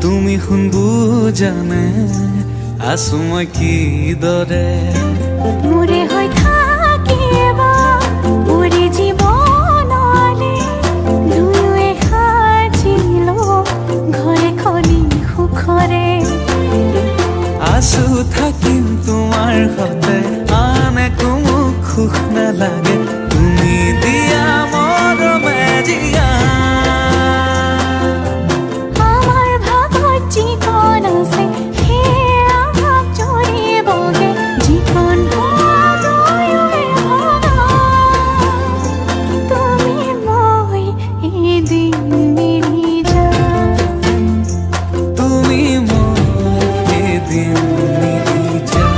তুমি শুনবু জানে আছো মই কি দৰে মোৰে হৈ থাকিব মোৰে জীৱনলে দুয়োৱে সাজিলো ঘৰে খনি সুখৰে আছো থাকিম তোমাৰ সতে আন একো মোক সুখ নালাগে তুমি দিয়া মৰমে জিয়া আমাৰ ভাগত যিকণ আছে সেয়া ভাগ জৰিবগে যিকণ দুয়োৱে ভগা তুমি মই এদিন মিলি যাম তুমি মই এদিন মিলি যাম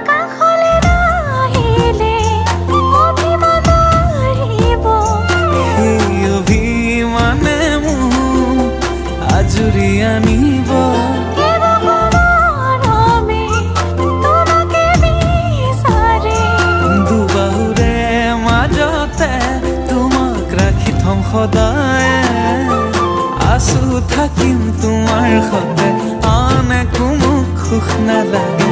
কাষলে নাহিলে অভিমান বাঢ়িব সেই অভিমানে মোক আজৰি আনিব মৰমে তোমাকে বিচাৰে দুবাহুৰে মাজতে তোমাক ৰাখি থম সদায় আছো থাকিম তোমাৰ সতে আন একো মোক সুখ নালাগে